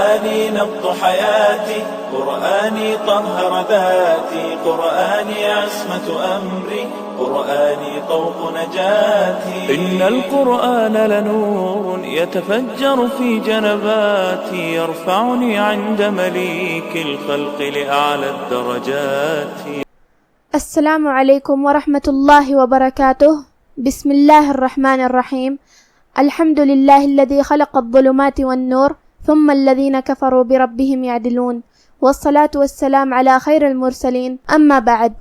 قرآني نبض حياتي، قرآني طهر ذاتي، قرآني عصمة أمري، قرآني طوق نجاتي. إن القرآن لنور يتفجر في جنباتي، يرفعني عند مليك الخلق لأعلى الدرجات. السلام علیکم ورحمۃ اللہ وبرکاتہ. بسم اللہ الرحمن الرحیم. الحمد للہ الذی خلق الظلمات والنور ثم الذین کفروا بربهم يعدلون، والصلاة والسلام على خیر المرسلین. اما بعد،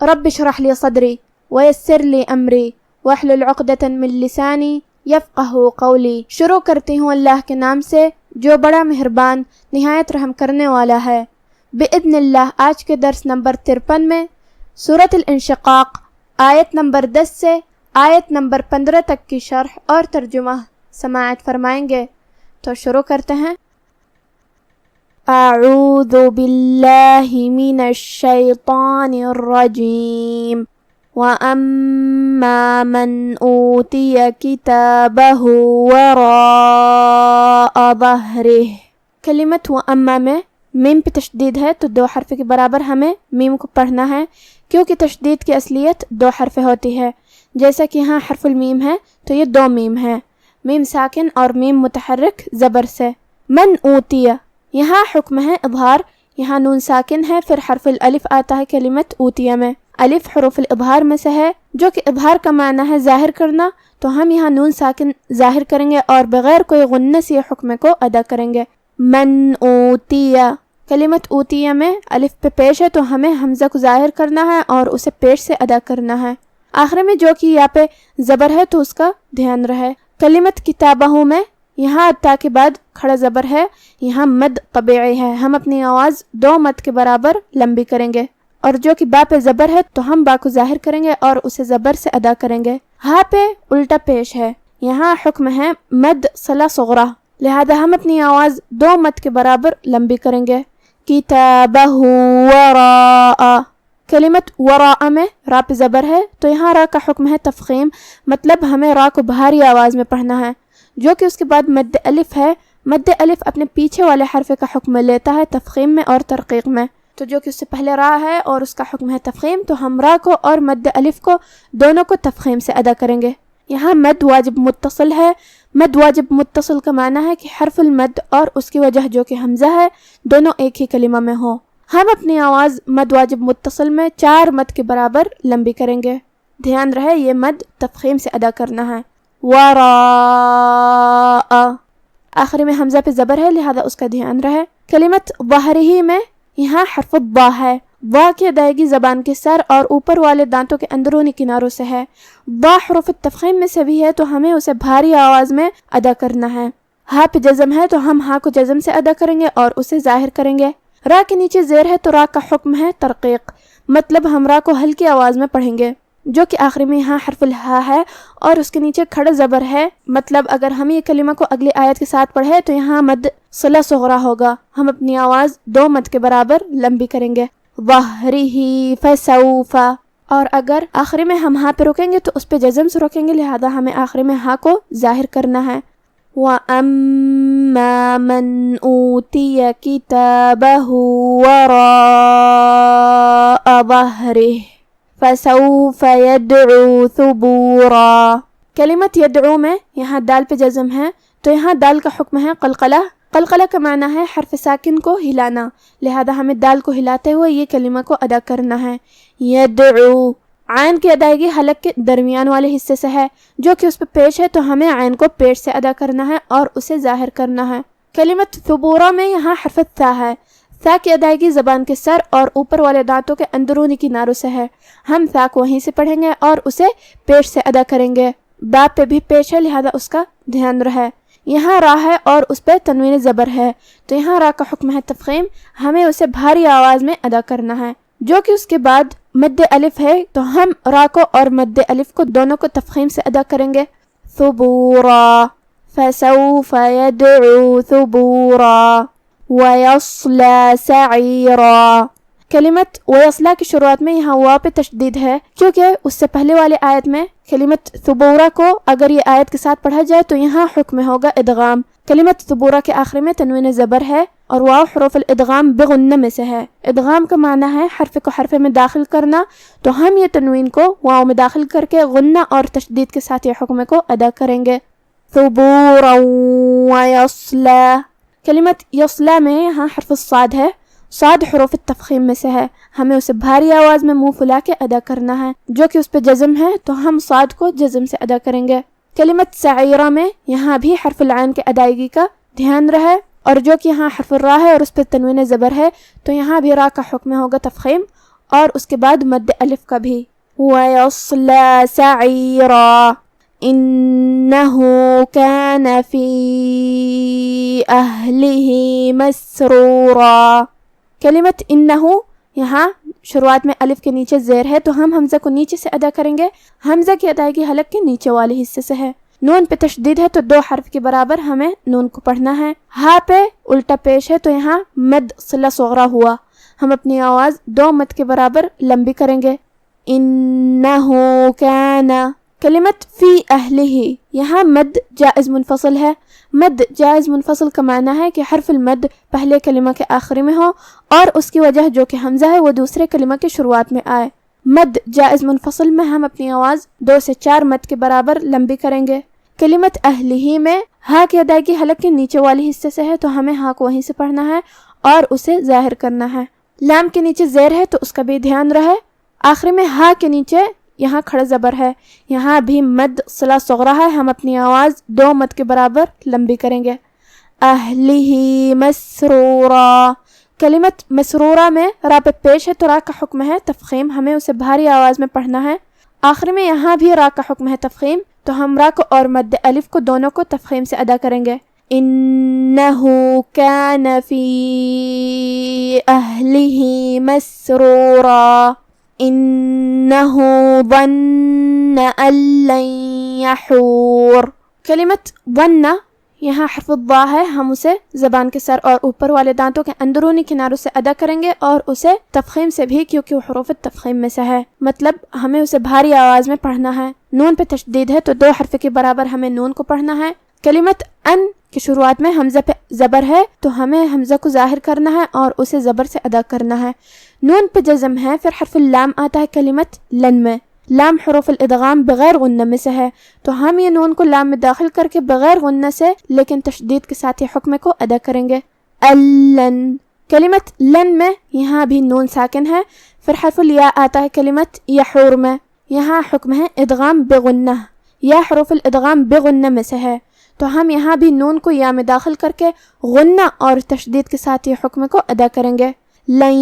رب اشرح لی صدری ویسر لی امری واحلل عقدۃ من لسانی یفقہوا قولی. شروع کرتی ہوں اللہ کے نام سے جو بڑا مہربان نہایت رحم کرنے والا ہے. باذن اللہ آج کے درس نمبر 53 میں سورۃ الانشقاق آیت نمبر 10 سے آیت نمبر 15 تک کی شرح اور ترجمہ سماعت فرمائیں گے. تو شروع کرتے ہیں. اعوذ باللہ من الشیطان الرجیم. وَأَمَّا مَنْ أُوتِيَ كِتَابَهُ وَرَاءَ ظَهْرِهِ. کلمت وَأَمَّا میں میم پہ تشدید ہے تو 2 حرف کے برابر ہمیں میم کو پڑھنا ہے، کیونکہ تشدید کی اصلیت 2 حرف ہوتی ہے. جیسا کہ یہاں حرف المیم ہے تو یہ 2 میم ہے، میم ساکن اور میم متحرک زبر سے. من اوتیہ، یہاں حکم ہے اظہار، یہاں نون ساکن ہے، پھر حرف الالف آتا ہے کلمت اوتیہ میں. الف حروف الابہار میں سے ہے جو کہ اظہار کا معنی ہے ظاہر کرنا، تو ہم یہاں نون ساکن ظاہر کریں گے اور بغیر کوئی غنہ سے یہ حکم کو ادا کریں گے. من اوتیہ، کلمت اوتیہ میں الف پہ پیش ہے تو ہمیں حمزہ کو ظاہر کرنا ہے اور اسے پیش سے ادا کرنا ہے. آخر میں جو کہ یہاں پہ زبر ہے تو اس کا دھیان رہے. کلمت کتابہ میں یہاں تا کے بعد کھڑا زبر ہے، یہاں مد طبیعی ہے، ہم اپنی آواز 2 مد کے برابر لمبی کریں گے، اور جو کہ با پہ زبر ہے تو ہم با کو ظاہر کریں گے اور اسے زبر سے ادا کریں گے. ہاں پہ الٹا پیش ہے، یہاں حکم ہے مد صلہ صغرا، لہذا ہم اپنی آواز 2 مد کے برابر لمبی کریں گے. کتابہ وراء، کلمت وراء میں را پہ زبر ہے تو یہاں را کا حکم ہے تفخیم، مطلب ہمیں را کو بھاری آواز میں پڑھنا ہے. جو کہ اس کے بعد مد الف ہے، مد الف اپنے پیچھے والے حرف کا حکم لیتا ہے تفخیم میں اور ترقیق میں. تو جو کہ اس سے پہلے را ہے اور اس کا حکم ہے تفخیم، تو ہم را کو اور مد الف کو دونوں کو تفخیم سے ادا کریں گے. یہاں مد واجب متصل ہے. مد واجب متصل کا معنی ہے کہ حرف المد اور اس کی وجہ جو کہ حمزہ ہے دونوں ایک ہی کلمہ میں ہوں. ہم اپنی آواز مد واجب متصل میں 4 مد کے برابر لمبی کریں گے. دھیان رہے یہ مد تفخیم سے ادا کرنا ہے. وراء، آخری میں حمزہ پہ زبر ہے لہذا اس کا دھیان رہے. کلمت ظہرہ میں یہاں حرف الضا ہے. ضا کی ادائیگی زبان کے سر اور اوپر والے دانتوں کے اندرونی کناروں سے ہے. ضا حروف التفخیم میں سے بھی ہے تو ہمیں اسے بھاری آواز میں ادا کرنا ہے. ہا پہ جزم ہے تو ہم ہا کو جزم سے ادا کریں گے اور اسے ظاہر کریں گے. را کے نیچے زیر ہے تو را کا حکم ہے ترقیق، مطلب ہم را کو ہلکی آواز میں پڑھیں گے. جو کہ آخری میں یہاں حرف الہا ہے اور اس کے نیچے کھڑا زبر ہے، مطلب اگر ہم یہ کلمہ کو اگلی آیت کے ساتھ پڑھے تو یہاں مد صلہ صغرا ہوگا. ہم اپنی آواز 2 مد کے برابر لمبی کریں گے. ظہرہ فسوف، اور اگر آخری میں ہم ہاں پہ روکیں گے تو اس پہ جزم سے روکیں گے، لہذا ہمیں آخری میں ہاں کو ظاہر کرنا ہے. وَأَمَّا مَنْ أُوتِيَ كِتَابَهُ وَرَاءَ ظَهْرِهِ فَسَوْفَ يَدْعُو ثُبُورًا. کلمت یدعو میں یہاں دال پہ جزم ہے تو یہاں دال کا حکم ہے قلقلہ. قلقلہ کا معنی ہے حرف ساکن کو ہلانا، لہذا ہمیں دال کو ہلاتے ہوئے یہ کلمہ کو ادا کرنا ہے. یدعو، عین کی ادائیگی حلق کے درمیان والے حصے سے ہے، جو کہ اس پہ پیش ہے تو ہمیں عین کو پیش سے ادا کرنا ہے اور اسے ظاہر کرنا ہے. کلمت ثبورا میں یہاں حرف تھا ہے. ثا کی ادائیگی زبان کے سر اور اوپر والے دانتوں کے اندرونی کناروں سے ہے. ہم ثا کو وہیں سے پڑھیں گے اور اسے پیش سے ادا کریں گے. با پہ بھی پیش ہے لہذا اس کا دھیان رہے. یہاں را ہے اور اس پہ تنوین زبر ہے تو یہاں را کا حکم ہے تفخیم، ہمیں اسے بھاری آواز میں ادا کرنا ہے. جو کہ اس کے بعد مد الف ہے تو ہم را کو اور مد الف کو دونوں کو تفخیم سے ادا کریں گے. ثبورا فسوف يدعو ثبورا وَيَصْلَى سَعِيرًا. کلمت وَيَصْلَى کی شروعات میں یہاں وا پہ تشدید ہے کیونکہ اس سے پہلے والے آیت میں کلمت ثبورا کو اگر یہ آیت کے ساتھ پڑھا جائے تو یہاں حکم ہوگا ادغام. کلمت ثبورا کے آخر میں تنوین زبر ہے اور واو حروف الادغام بغنہ میں سے ہے. ادغام کا معنی ہے حرف کو حرف میں داخل کرنا، تو ہم یہ تنوین کو واو میں داخل کر کے غنہ اور تشدید کے ساتھ یہ حکم کو ادا کریں گے. ثبورا ویصلا. کلمت یصلا میں یہاں حرف الصاد ہے. صاد حروف التفخیم میں سے ہے، ہمیں اسے بھاری آواز میں منہ پھلا کے ادا کرنا ہے، جو کہ اس پہ جزم ہے تو ہم صاد کو جزم سے ادا کریں گے. کلمت سعیرہ میں یہاں بھی حرف العین کے ادائیگی کا دھیان رہے، اور جو کہ یہاں حرف الراء ہے اور اس پہ تنوین زبر ہے تو یہاں بھی راء کا حکم ہوگا تفخیم اور اس کے بعد مد الف کا بھی. وَيَصْلَى سَعِيرًا إِنَّهُ كَانَ فِي أَهْلِهِ مَسْرُورًا. کلمت انہو یہاں شروعات میں الف کے نیچے زیر ہے تو ہم حمزہ کو نیچے سے ادا کریں گے. حمزہ کی ادائیگی حلق کے نیچے والے حصے سے ہے. نون پہ تشدید ہے تو 2 حرف کے برابر ہمیں نون کو پڑھنا ہے. ہا پہ الٹا پیش ہے تو یہاں مد صلہ صغرا ہوا، ہم اپنی آواز 2 مد کے برابر لمبی کریں گے. انہو کان. کلمت فی اہلہ یہاں مد جائز منفصل ہے. مد جائز منفصل کا معنی ہے کہ حرف المد پہلے کلمہ کے آخری میں ہو اور اس کی وجہ جو کہ حمزہ ہے وہ دوسرے کلمہ کے شروعات میں آئے. مد جائز منفصل میں ہم اپنی آواز 2 سے 4 مد کے برابر لمبی کریں گے. کلمت اہلہ میں ہا کی ادائیگی حلق کے نیچے والے حصے سے ہے تو ہمیں ہا کو وہیں سے پڑھنا ہے اور اسے ظاہر کرنا ہے. لام کے نیچے زیر ہے تو اس کا بھی دھیان رہے. آخری میں ہا کے نیچے یہاں کھڑا زبر ہے، یہاں بھی مد صلہ صغرا ہے، ہم اپنی آواز 2 مد کے برابر لمبی کریں گے. اہلہ مسرورا. کلمت مسرورہ میں را پہ پیش ہے تو را کا حکم ہے تفخیم، ہمیں اسے بھاری آواز میں پڑھنا ہے. آخر میں یہاں بھی را کا حکم ہے تفخیم تو ہم را کو اور مد الف کو دونوں کو تفخیم سے ادا کریں گے. انہو کان فی اہلہ مسرورا انہو ظن ان لن یحور. کلمت ظن یہاں حرف الضاء ہے، ہم اسے زبان کے سر اور اوپر والے دانتوں کے اندرونی کناروں سے ادا کریں گے اور اسے تفخیم سے بھی کیونکہ وہ حروف التفخیم میں سے ہے، مطلب ہمیں اسے بھاری آواز میں پڑھنا ہے. نون پہ تشدید ہے تو 2 حرف کے برابر ہمیں نون کو پڑھنا ہے. کلمت ان کی شروعات میں حمزہ پہ زبر ہے تو ہمیں حمزہ کو ظاہر کرنا ہے اور اسے زبر سے ادا کرنا ہے. نون پہ جزم ہے، پھر حرف اللام آتا ہے کلمت لن میں. لام حروف الادغام بغیر غنہ میں سے ہے تو ہم یہ نون کو لام میں داخل کر کے بغیر غنہ سے لیکن تشدید کے ساتھ یہ حکم کو ادا کریں گے. اللن. کلمت لن میں یہاں بھی نون ساکن ہے، پھر حرف الیا آتا ہے کلمت یحور میں. یہاں حکم ہے ادغام بغنہ، یا حروف الادغام بغنہ میں سے ہے تو ہم یہاں بھی نون کو یا میں داخل کر کے غنہ اور تشدید کے ساتھ یہ حکم کو ادا کریں گے. لن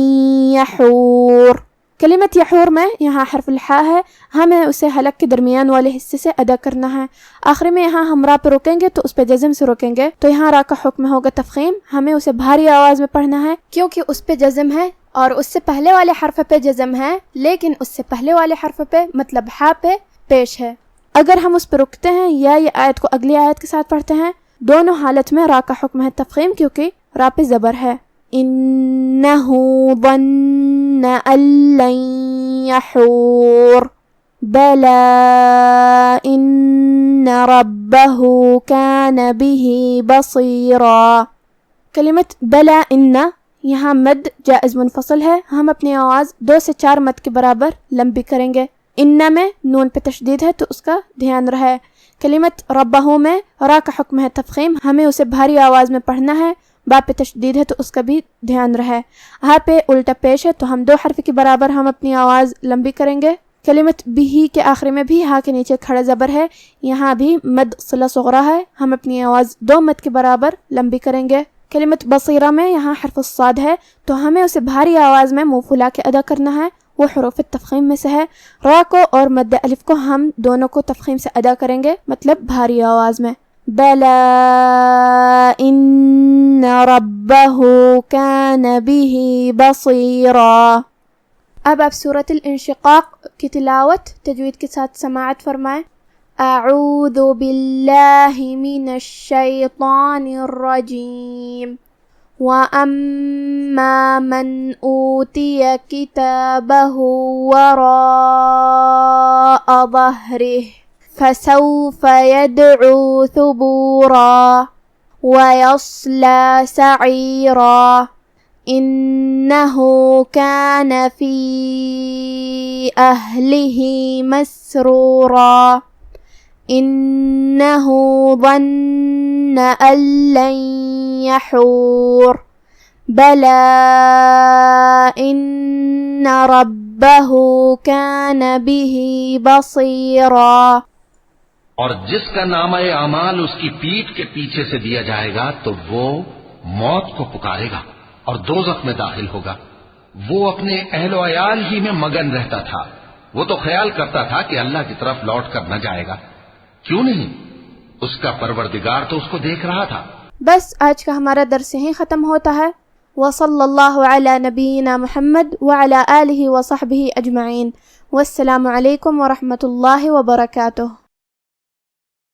یحور. کلمت یحور میں یہاں حرف الحاء ہے، ہمیں اسے حلق کے درمیان والے حصے سے ادا کرنا ہے. آخر میں یہاں ہم را پہ روکیں گے تو اس پہ جزم سے روکیں گے تو یہاں را کا حکم ہوگا تفخیم، ہمیں اسے بھاری آواز میں پڑھنا ہے کیونکہ اس پہ جزم ہے اور اس سے پہلے والے حرف پہ جزم ہے لیکن اس سے پہلے والے حرف پہ مطلب ہا پہ پیش ہے. اگر ہم اس پہ رکتے ہیں یا یہ آیت کو اگلی آیت کے ساتھ پڑھتے ہیں دونوں حالت میں را کا حکم ہے تفخیم کیونکہ را پہ زبر ہے. انہو ظن ان لن یحور بلا ان ربہ کان بہ بصیرا. کلمت بلا ان یہاں مد جائز منفصل ہے، ہم اپنی آواز 2 سے 4 مد کے برابر لمبی کریں گے. ان میں نون پہ تشدید ہے تو اس کا دھیان رہے. کلمت ربہ میں را کا حکم ہے تفخیم، ہمیں اسے بھاری آواز میں پڑھنا ہے. با پہ تشدید ہے تو اس کا بھی دھیان رہے. ہا پہ الٹا پیش ہے تو ہم 2 حرف کے برابر ہم اپنی آواز لمبی کریں گے. کلمت بھی کے آخر میں بھی ہا کے نیچے کھڑا زبر ہے، یہاں بھی مد صلہ صغرا ہے، ہم اپنی آواز 2 مد کے برابر لمبی کریں گے. کلمت بصیرہ میں یہاں حرف الصاد ہے تو ہمیں اسے بھاری آواز میں منہ پھلا کے ادا کرنا ہے، وہ حروف التفخیم میں سے ہے. را کو اور مد الف کو ہم دونوں کو تفخیم سے ادا کریں گے مطلب بھاری آواز میں. بلا ان ربہ کان بہ بصیرا. اب آپ سورۃ الانشقاق کی تلاوت تجوید کے ساتھ سماعت فرمائیں. اعوذ باللہ من الشیطان الرجیم. وَأَمَّا مَنْ أُوتِيَ كِتَابَهُ وَرَاءَ ظَهْرِهِ فَسَوْفَ يَدْعُو ثُبُورًا ويصلى سعيرا إنه كان في أهله مسرورا إنه ظن أن لن يحور بلى إن ربه كان به بصيرا. اور جس کا نامہ اعمال اس کی پیٹھ کے پیچھے سے دیا جائے گا تو وہ موت کو پکارے گا اور دوزخ میں داخل ہوگا. وہ اپنے اہل و عیال ہی میں مگن رہتا تھا. وہ تو خیال کرتا تھا کہ اللہ کی طرف لوٹ کر نہ جائے گا. کیوں نہیں؟ اس کا پروردگار تو اس کو دیکھ رہا تھا. بس آج کا ہمارا درس یہیں ختم ہوتا ہے. وصلی اللہ علی نبینا محمد وعلی آلہ وصحبہ اجمعین. والسلام علیکم ورحمۃ اللہ وبرکاتہ.